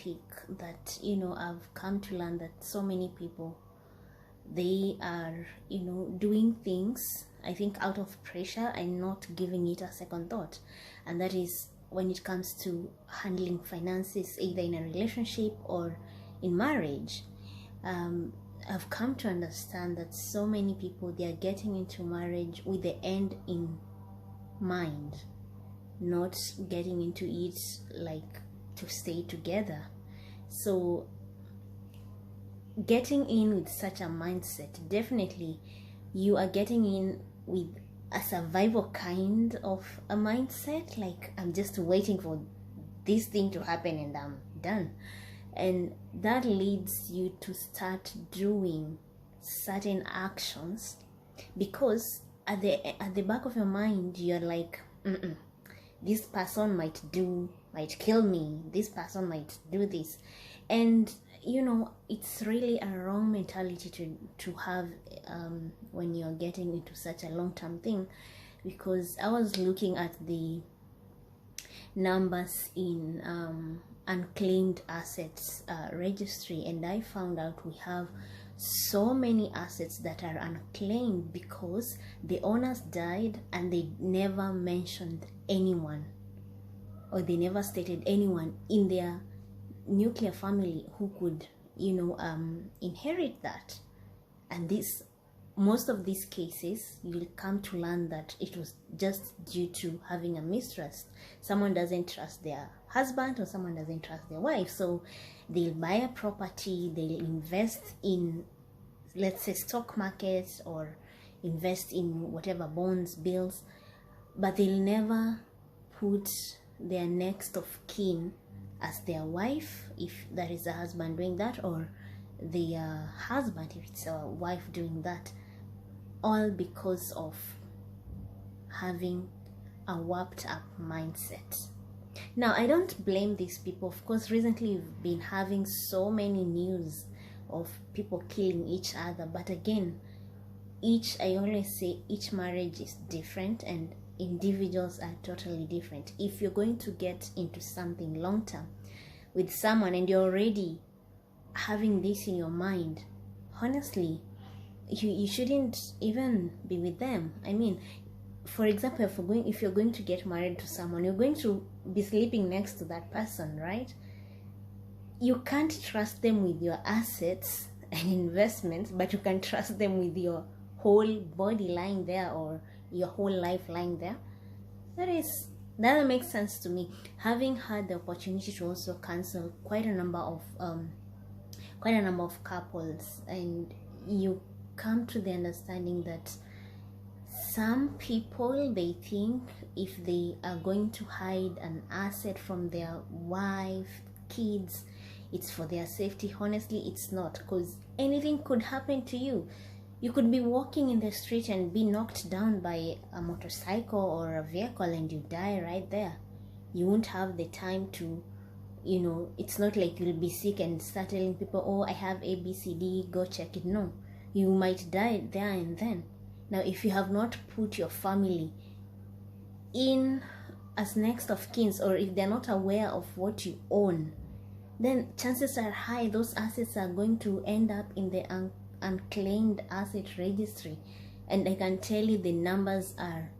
topic that, you know, I've come to learn that so many people, they are, you know, doing things, I think, out of pressure and not giving it a second thought. And that is when it comes to handling finances, either in a relationship or in marriage. I've come to understand that so many people, they are getting into marriage with the end in mind, not getting into it like to stay together. So getting in with such a mindset, definitely you are getting in with a survival kind of a mindset, like I'm just waiting for this thing to happen and I'm done. And that leads you to start doing certain actions because at the back of your mind you're like, this person might kill me, this person might do this. And you know, it's really a wrong mentality to have when you're getting into such a long-term thing. Because I was looking at the numbers in unclaimed assets registry, and I found out we have so many assets that are unclaimed because the owners died and they never mentioned anyone, or they never stated anyone in their nuclear family who could, you know, inherit that. And this, most of these cases, you'll come to learn that it was just due to having a mistrust. Someone doesn't trust their husband, or someone doesn't trust their wife, so they'll buy a property, they'll invest in, let's say, stock markets, or invest in whatever bonds, bills, but they'll never put their next of kin as their wife, if that is the husband doing that, or the husband if it's a wife doing that, all because of having a warped up mindset. Now, I don't blame these people. Of course, recently we've been having so many news of people killing each other, but again, I always say, each marriage is different and individuals are totally different. If you're going to get into something long term with someone and you're already having this in your mind, honestly, you shouldn't even be with them. I mean, for example, if you're going to get married to someone, you're going to be sleeping next to that person, right? You can't trust them with your assets and investments, but you can trust them with your whole body lying there, or your whole life lying there. That makes sense to me. Having had the opportunity to also counsel quite a number of couples, and you come to the understanding that some people, they think if they are going to hide an asset from their wife, kids, it's for their safety. Honestly, it's not, because anything could happen to you. You could be walking in the street and be knocked down by a motorcycle or a vehicle and you die right there. You won't have the time to, you know, it's not like you'll be sick and start telling people, oh, I have ABCD, go check it. No, you might die there and then. Now, if you have not put your family in as next of kin, or if they're not aware of what you own, then chances are high those assets are going to end up in the unclaimed asset registry. And I can tell you the numbers are,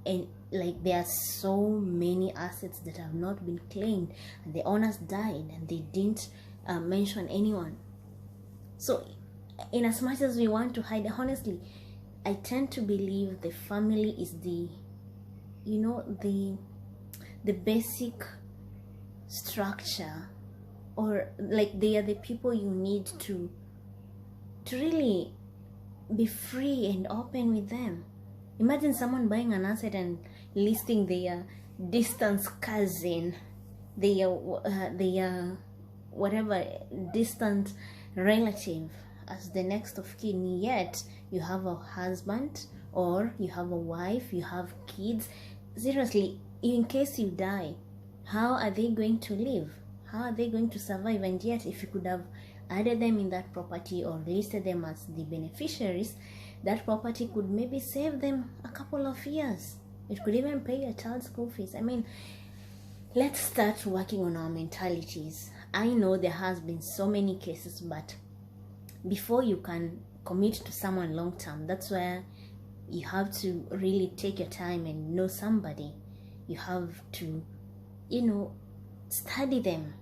and like, there are so many assets that have not been claimed, and the owners died and they didn't mention anyone. So in as much as we want to hide, honestly, I tend to believe the family is the, you know, the basic structure, or like they are the people you need to really be free and open with them. Imagine someone buying an asset and listing their distant cousin, their whatever distant relative as the next of kin, yet you have a husband, or you have a wife, you have kids. Seriously, in case you die, how are they going to live? How are they going to survive? And yet, if you could have added them in that property or listed them as the beneficiaries, that property could maybe save them a couple of years. It could even pay your child's school fees. I mean, let's start working on our mentalities. I know there has been so many cases, but before you can commit to someone long term, that's where you have to really take your time and know somebody. You have to, study them.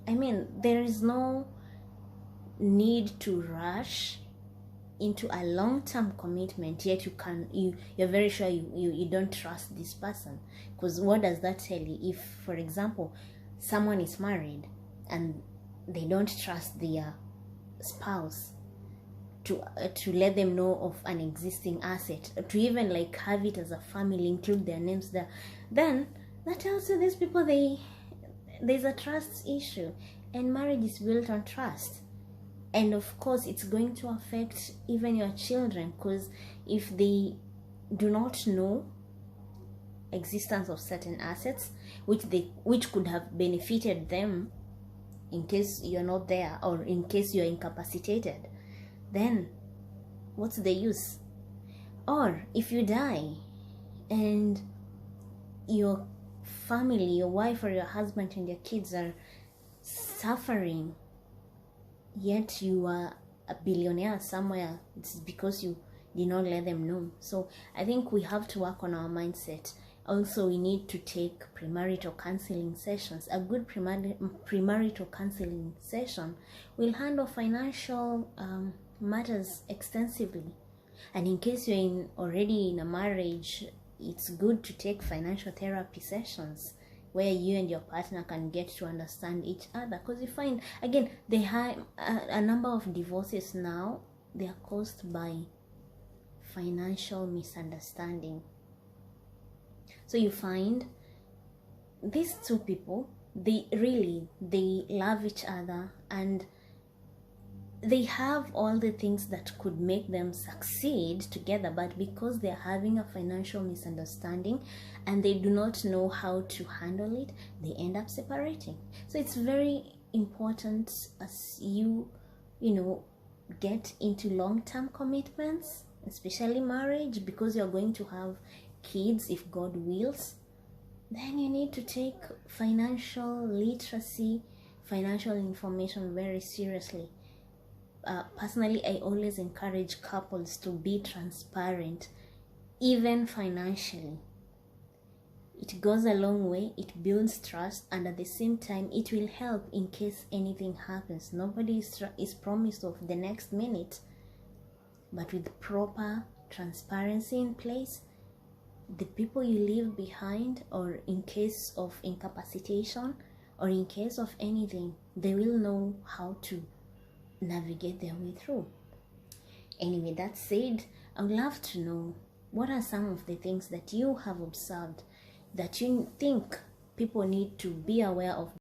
I mean, there is no need to rush into a long-term commitment, yet you're very sure you don't trust this person. Because what does that tell you? If, for example, someone is married and they don't trust their spouse to let them know of an existing asset, to even like have it as a family, include their names there, then that tells you these people, there's a trust issue, and marriage is built on trust. And of course it's going to affect even your children, because if they do not know existence of certain assets which could have benefited them in case you're not there, or in case you're incapacitated, then what's the use? Or if you die and your family, your wife or your husband and your kids are suffering, yet you are a billionaire somewhere, it's because you did not let them know. So I think we have to work on our mindset. Also, we need to take premarital counseling sessions. A good premarital counseling session will handle financial matters extensively. And in case you're already in a marriage, it's good to take financial therapy sessions where you and your partner can get to understand each other. Because you find, again, they have a number of divorces now, they are caused by financial misunderstanding. So you find these two people, they love each other, and they have all the things that could make them succeed together, but because they're having a financial misunderstanding and they do not know how to handle it, they end up separating. So it's very important as you get into long-term commitments, especially marriage, because you're going to have kids if God wills, then you need to take financial literacy, financial information very seriously. Personally, I always encourage couples to be transparent, even financially. It goes a long way, it builds trust, and at the same time, it will help in case anything happens. Nobody is promised of the next minute, but with proper transparency in place, the people you leave behind, or in case of incapacitation, or in case of anything, they will know how to navigate their way through. Anyway, that said, I would love to know, what are some of the things that you have observed that you think people need to be aware of